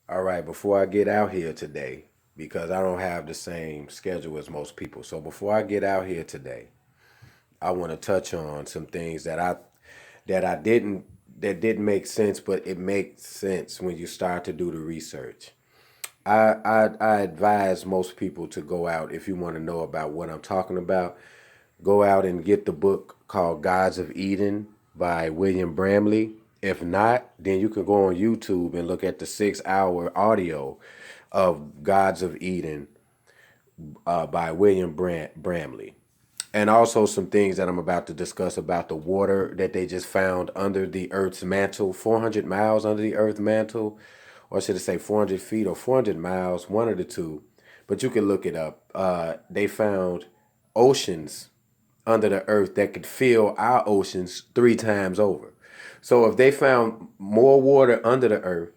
All right, before I get out here today, because I don't have the same schedule as most people. So before I get out here today, I want to touch on some things that I didn't that didn't make sense, but it makes sense when you start to do the research. I advise most people to go out if you want to know about what I'm talking about. Go out and get the book called Gods of Eden by William Bramley. If not, then you can go on YouTube and look at the 6 hour audio of Gods of Eden by William Bramley. And also some things that I'm about to discuss about the water that they just found under the Earth's mantle, 400 miles under the Earth's mantle, or should I say 400 feet or 400 miles, one of the two. But you can look it up. They found oceans under the Earth that could fill our oceans 3 times over. So if they found more water under the Earth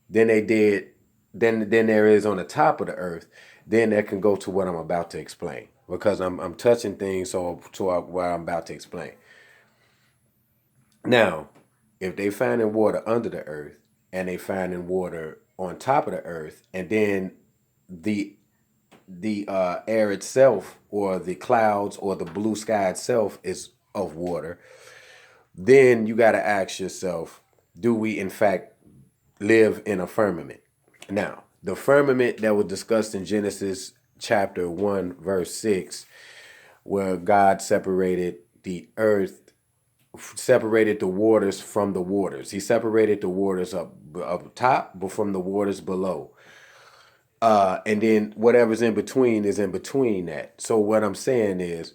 than they did than there is on the top of the Earth, then that can go to what I'm about to explain because I'm touching things to what I'm about to explain. Now, if they finding water under the Earth and they finding water on top of the Earth, and then the air itself or the clouds or the blue sky itself is of water, then you got to ask yourself, do we in fact live in a firmament? Now, the firmament that was discussed in Genesis chapter 1, verse 6, where God separated the earth, separated the waters from the waters. He separated the waters up top, but from the waters below. And then whatever's in between is in between that. So what I'm saying is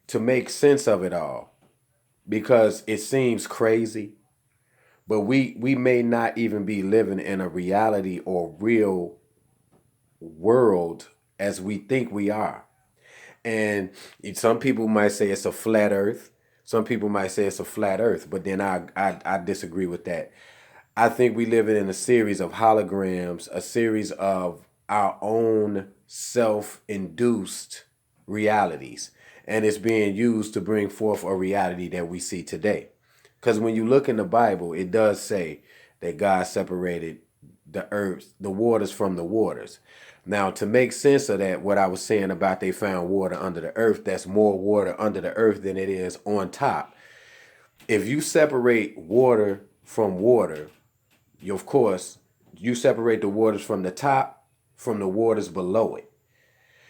to make sense of it all, because it seems crazy, but we may not even be living in a reality or real world as we think we are. And some people might say it's a flat earth. Some people might say it's a flat earth, but then I disagree with that. I think we live in a series of holograms, a series of our own self-induced realities. And it's being used to bring forth a reality that we see today. Because when you look in the Bible, it does say that God separated the earth, the waters from the waters. Now, to make sense of that, what I was saying about they found water under the earth, that's more water under the earth than it is on top. If you separate water from water, of course, you separate the waters from the top from the waters below it.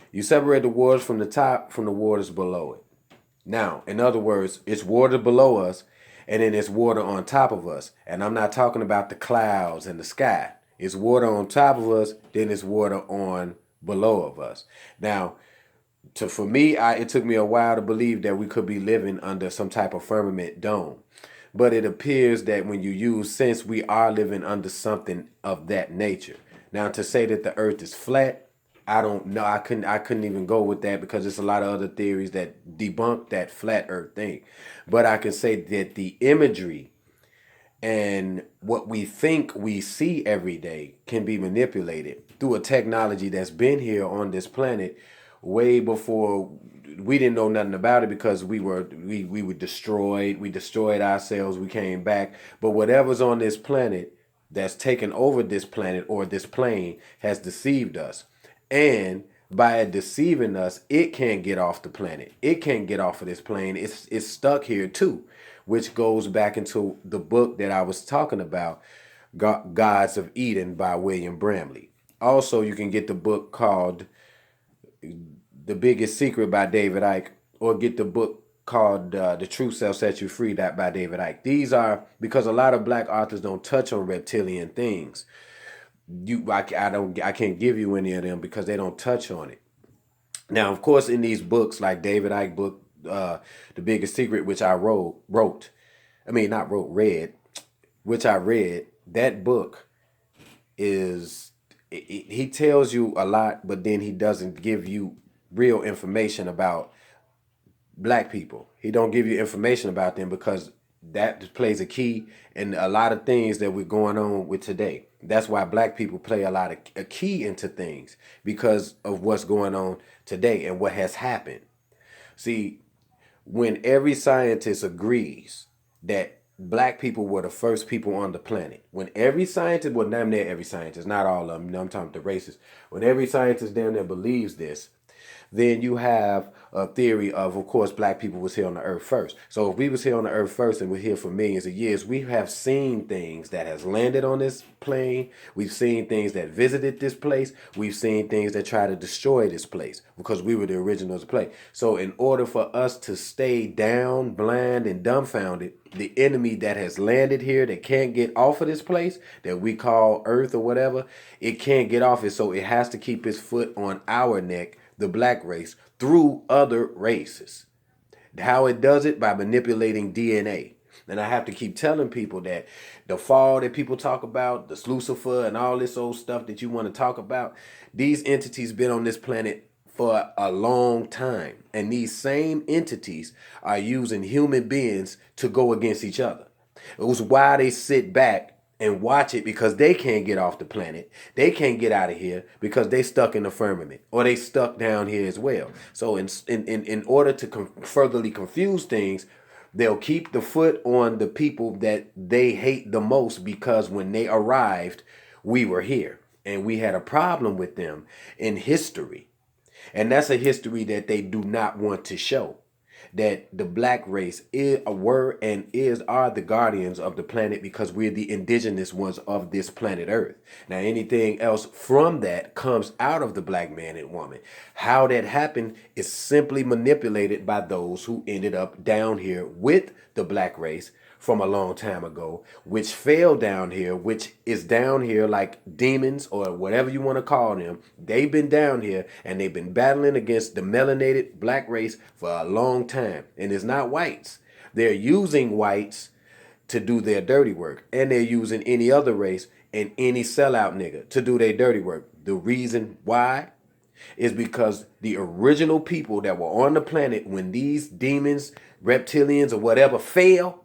You separate the waters from the top from the waters below it. Now, in other words, it's water below us and then it's water on top of us. And I'm not talking about the clouds and the sky. It's water on top of us, then it's water on below of us. Now, for me, it took me a while to believe that we could be living under some type of firmament dome. But it appears that when you use sense, we are living under something of that nature. Now, to say that the earth is flat, I don't know. I couldn't even go with that because there's a lot of other theories that debunk that flat earth thing. But I can say that the imagery and what we think we see every day can be manipulated through a technology that's been here on this planet way before we didn't know nothing about it because we were destroyed. We destroyed ourselves. We came back. But whatever's on this planet that's taken over this planet or this plane has deceived us. And by it deceiving us, it can't get off the planet. It can't get off of this plane. It's stuck here too, which goes back into the book that I was talking about, Gods of Eden by William Bramley. Also, you can get the book called The Biggest Secret by David Icke, or get the book called The True Self Sets You Free that by David Icke. These are because a lot of black authors don't touch on reptilian things. I can't give you any of them because they don't touch on it. Now, of course, in these books like David Icke book, The Biggest Secret, which I wrote, I mean not wrote, read, which I read, that book is he tells you a lot, but then he doesn't give you real information about black people. He don't give you information about them because that plays a key in a lot of things that we're going on with today. That's why black people play a lot of a key into things because of what's going on today and what has happened. See, when every scientist agrees that black people were the first people on the planet. When every scientist, well, damn near every scientist, not all of them, I'm talking the racists, when every scientist down there believes this, then you have a theory of course, black people was here on the earth first. So if we was here on the earth first and we're here for millions of years, we have seen things that has landed on this plane. We've seen things that visited this place. We've seen things that try to destroy this place because we were the originals of the place. So in order for us to stay down, blind, and dumbfounded, the enemy that has landed here that can't get off of this place that we call earth or whatever, it can't get off it. So it has to keep its foot on our neck, the black race, through other races. How it does it? By manipulating DNA. And I have to keep telling people that the fall that people talk about, the Lucifer and all this old stuff that you want to talk about, these entities been on this planet for a long time. And these same entities are using human beings to go against each other. It was why they sit back and watch it, because they can't get off the planet. They can't get out of here because they stuck in the firmament, or they stuck down here as well. So in order to furtherly confuse things, they'll keep the foot on the people that they hate the most, because when they arrived, we were here and we had a problem with them in history. And that's a history that they do not want to show, that the black race were and are the guardians of the planet, because we're the indigenous ones of this planet Earth. Now, anything else from that comes out of the black man and woman. How that happened is simply manipulated by those who ended up down here with the black race from a long time ago, which fell down here, which is down here like demons or whatever you want to call them. They've been down here and they've been battling against the melanated black race for a long time. And it's not whites. They're using whites to do their dirty work. And they're using any other race and any sellout nigga to do their dirty work. The reason why is because the original people that were on the planet when these demons, reptilians, or whatever fell,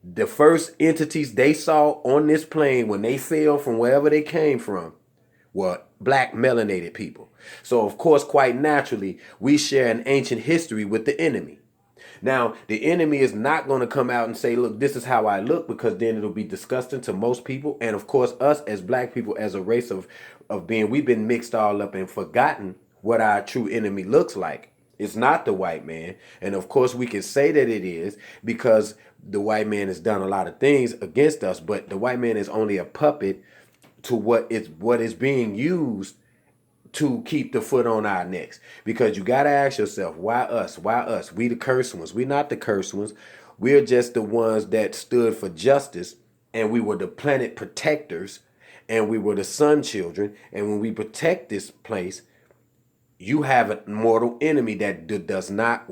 the first entities they saw on this plane when they fell from wherever they came from were black melanated people. So, of course, quite naturally, we share an ancient history with the enemy. Now, the enemy is not going to come out and say, look, this is how I look, because then it'll be disgusting to most people. And, of course, us as black people, as a race of being, we've been mixed all up and forgotten what our true enemy looks like. It's not the white man. And, of course, we can say that it is, because the white man has done a lot of things against us, but the white man is only a puppet to what is being used to keep the foot on our necks. Because you got to ask yourself, why us? Why us? We the cursed ones. We're not the cursed ones. We're just the ones that stood for justice, and we were the planet protectors, and we were the sun children. And when we protect this place, you have a mortal enemy that does not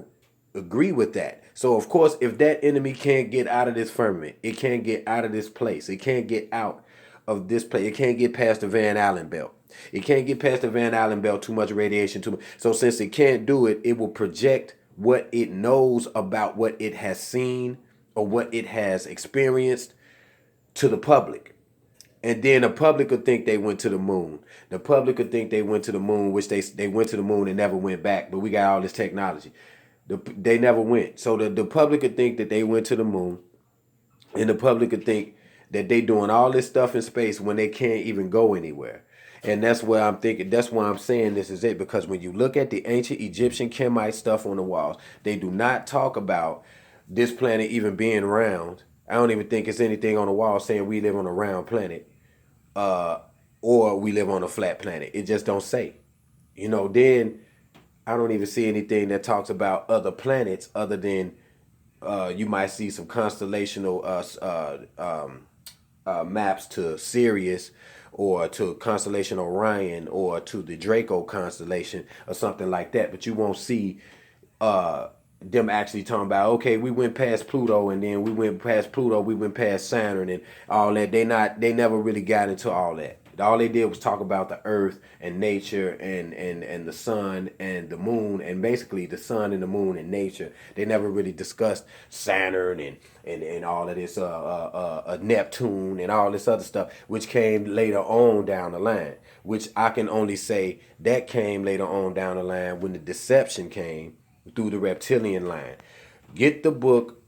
agree with that. So, of course, if that enemy can't get out of this firmament, it can't get out of this place, it can't get out of this place, it can't get past the Van Allen belt. It can't get past the Van Allen belt, too much radiation, too much. So since it can't do it, it will project what it knows about what it has seen or what it has experienced to the public. And then the public would think they went to the moon. The public would think they went to the moon, which they went to the moon and never went back. But we got all this technology. They never went. So the public would think that they went to the moon. And the public would think that they doing all this stuff in space when they can't even go anywhere. And that's where I'm thinking, that's why I'm saying this is it. Because when you look at the ancient Egyptian Kemite stuff on the walls, they do not talk about this planet even being round. I don't even think it's anything on the wall saying we live on a round planet. Or we live on a flat planet. It just don't say. Then I don't even see anything that talks about other planets other than you might see some constellational maps to Sirius or to constellation Orion or to the Draco constellation or something like that. But you won't see them actually talking about, okay, we went past Pluto, and then we went past Pluto, we went past Saturn and all that. They never really got into all that. All they did was talk about the earth and nature and the sun and the moon, and basically the sun and the moon and nature. They never really discussed Saturn and all of this Neptune and all this other stuff, which came later on down the line, which I can only say that came later on down the line when the deception came through the reptilian line. Get the book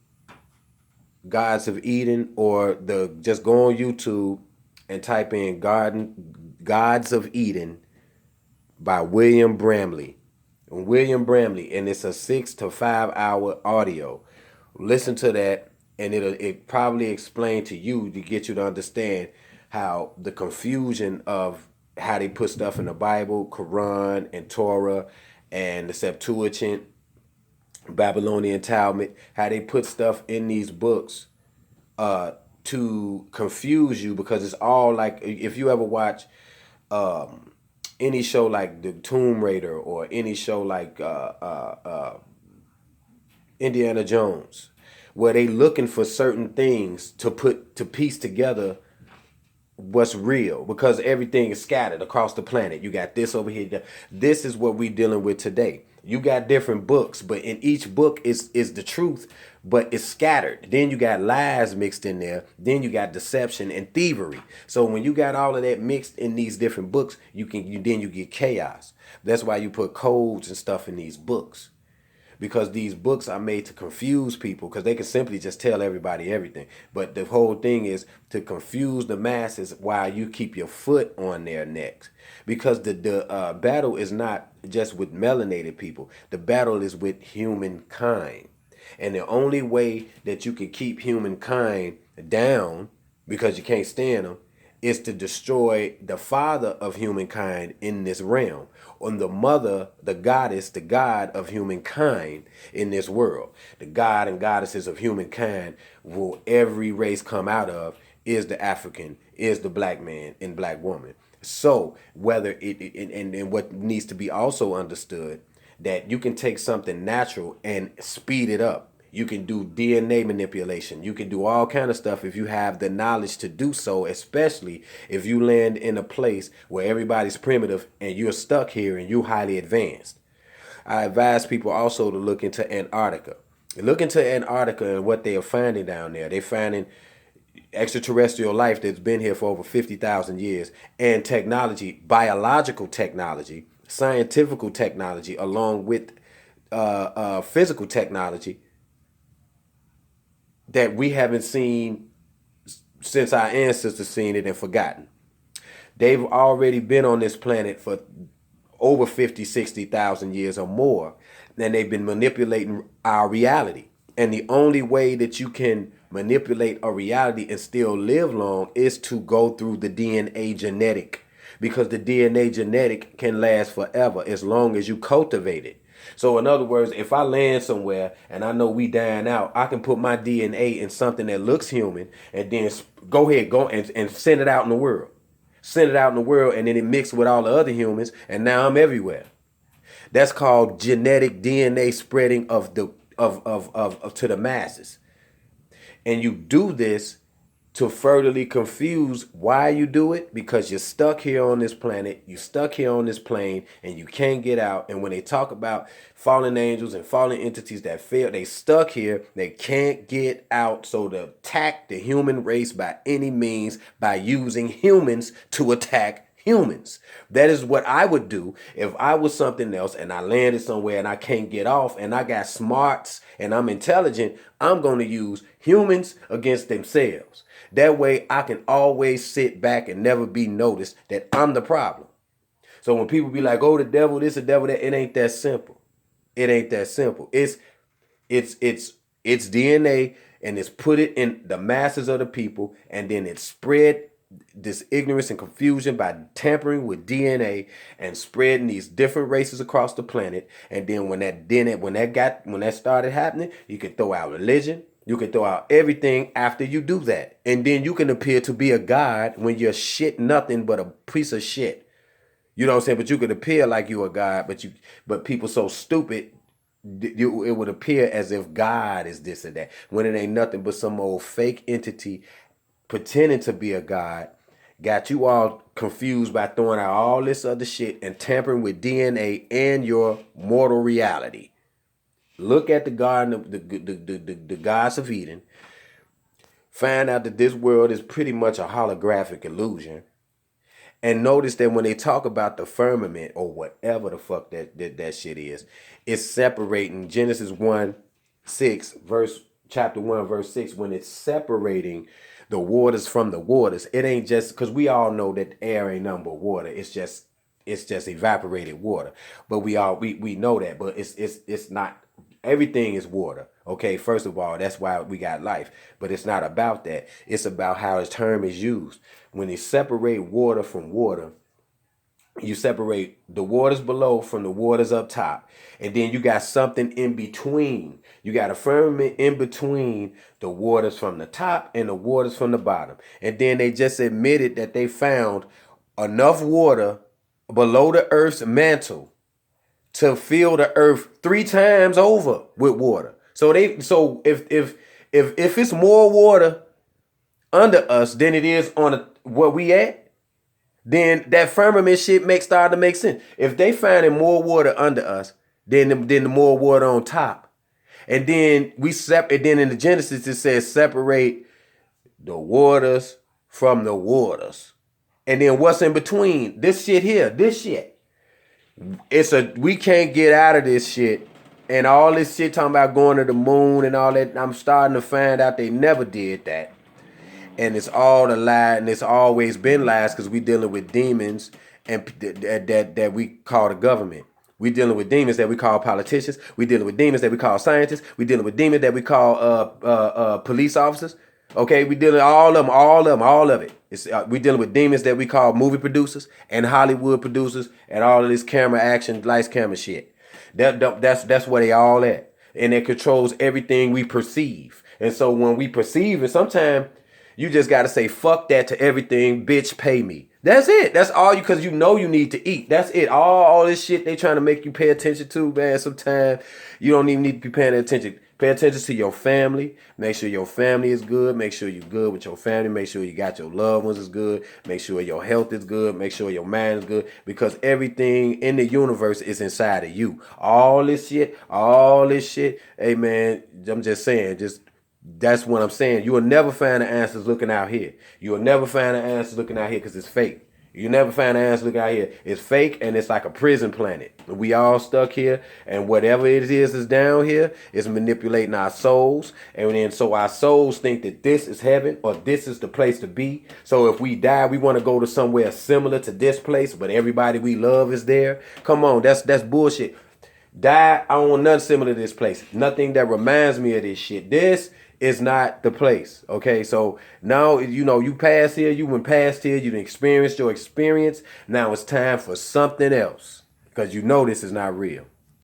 Gods of Eden, or the just go on YouTube and type in Garden Gods of Eden by William Bramley. William Bramley, and it's a 6 to 5 hour audio. Listen to that, and it probably explain to you to get you to understand how the confusion of how they put stuff in the Bible, Quran, and Torah, and the Septuagint, Babylonian Talmud, how they put stuff in these books to confuse you, because it's all like, if you ever watch any show like the Tomb Raider, or any show like Indiana Jones, where they looking for certain things to piece together what's real, because everything is scattered across the planet. You got this over here. This is what we dealing with today. You got different books, but in each book is the truth, but it's scattered. Then you got lies mixed in there. Then you got deception and thievery. So when you got all of that mixed in these different books, you get chaos. That's why you put codes and stuff in these books, because these books are made to confuse people, because they can simply just tell everybody everything. But the whole thing is to confuse the masses while you keep your foot on their necks, because the battle is not just with melanated people. The battle is with humankind. And the only way that you can keep humankind down, because you can't stand them, is to destroy the father of humankind in this realm, on the mother, the goddess, the god of humankind in this world. The god and goddesses of humankind, will every race come out of, is the African, is the black man and black woman. So whether and what needs to be also understood, that you can take something natural and speed it up. You can do DNA manipulation. You can do all kind of stuff if you have the knowledge to do so, especially if you land in a place where everybody's primitive and you're stuck here and you're highly advanced. I advise people also to look into Antarctica. Look into Antarctica and what they are finding down there. They're finding extraterrestrial life that's been here for over 50,000 years, and technology, biological technology, scientific technology, along with physical technology that we haven't seen since our ancestors seen it and forgotten. They've already been on this planet for over 50, 60,000 years or more, and they've been manipulating our reality. And the only way that you can manipulate a reality and still live long is to go through the DNA genetic, because the DNA genetic can last forever as long as you cultivate it. So in other words, if I land somewhere and I know we dying out, I can put my DNA in something that looks human, and then go and send it out in the world. Send it out in the world, and then it mixed with all the other humans, and now I'm everywhere. That's called genetic DNA spreading of to the masses. And you do this to furtherly confuse why you do it, because you're stuck here on this planet, you're stuck here on this plane, and you can't get out. And when they talk about fallen angels and fallen entities that fail, they stuck here, they can't get out. So to attack the human race by any means, by using humans to attack humans. That is what I would do if I was something else and I landed somewhere and I can't get off and I got smarts and I'm intelligent. I'm going to use humans against themselves. That way I can always sit back and never be noticed that I'm the problem. So when people be like, oh, the devil, this, the devil, that, it ain't that simple. It ain't that simple. It's DNA, and it's put it in the masses of the people, and then it's spread this ignorance and confusion by tampering with DNA and spreading these different races across the planet. And then when that started happening, you could throw out religion, you can throw out everything after you do that. And then you can appear to be a god when you're shit nothing but a piece of shit. You know what I'm saying? But you could appear like you're a god, but people so stupid, it would appear as if God is this or that, when it ain't nothing but some old fake entity pretending to be a god, got you all confused by throwing out all this other shit and tampering with DNA and your mortal reality. Look at the garden of the gods of Eden. Find out that this world is pretty much a holographic illusion. And notice that when they talk about the firmament or whatever the fuck that shit is, it's separating Genesis 1:6 verse chapter 1, verse 6, when it's separating the waters from the waters, it ain't just because we all know that air ain't nothing but water. It's just evaporated water. But we know that, but it's not everything is water. Okay, first of all, that's why we got life. But it's not about that. It's about how the term is used. When you separate water from water, you separate the waters below from the waters up top. And then you got something in between. You got a firmament in between the waters from the top and the waters from the bottom. And then they just admitted that they found enough water below the earth's mantle to fill the earth 3 times over with water. So if it's more water under us than it is on where we at, then that firmament shit start to make sense. If they finding more water under us than the more water on top, and then then in the Genesis it says separate the waters from the waters, and then what's in between? This shit here, this shit. We can't get out of this shit. And all this shit talking about going to the moon and all that, I'm starting to find out they never did that. And it's all a lie, and it's always been lies because we dealing with demons and that we call the government. We dealing with demons that we call politicians. We dealing with demons that we call scientists. We dealing with demons that we call police officers. Okay, we dealing all of it. We dealing with demons that we call movie producers and Hollywood producers and all of this camera action, lights, camera shit. That's where they all at, and it controls everything we perceive. And so when we perceive it, sometimes you just got to say fuck that to everything. Bitch, pay me. That's it. That's all because you know you need to eat. That's it. All this shit they trying to make you pay attention to, man. Sometimes you don't even need to be paying attention. Pay attention to your family. Make sure your family is good. Make sure you're good with your family. Make sure you got your loved ones is good. Make sure your health is good. Make sure your mind is good. Because everything in the universe is inside of you. All this shit. Hey, man, I'm just saying, that's what I'm saying. You will never find the answers looking out here. You will never find the answers looking out here because it's fake. You never find the answer looking out here. It's fake, and it's like a prison planet. We all stuck here, and whatever it is down here is manipulating our souls. And then so our souls think that this is heaven or this is the place to be. So if we die, we want to go to somewhere similar to this place, but everybody we love is there. Come on, that's bullshit. Die, I don't want nothing similar to this place. Nothing that reminds me of this shit. This is not the place. Okay, so now you passed here, you went past here, you experienced your experience. Now it's time for something else because this is not real.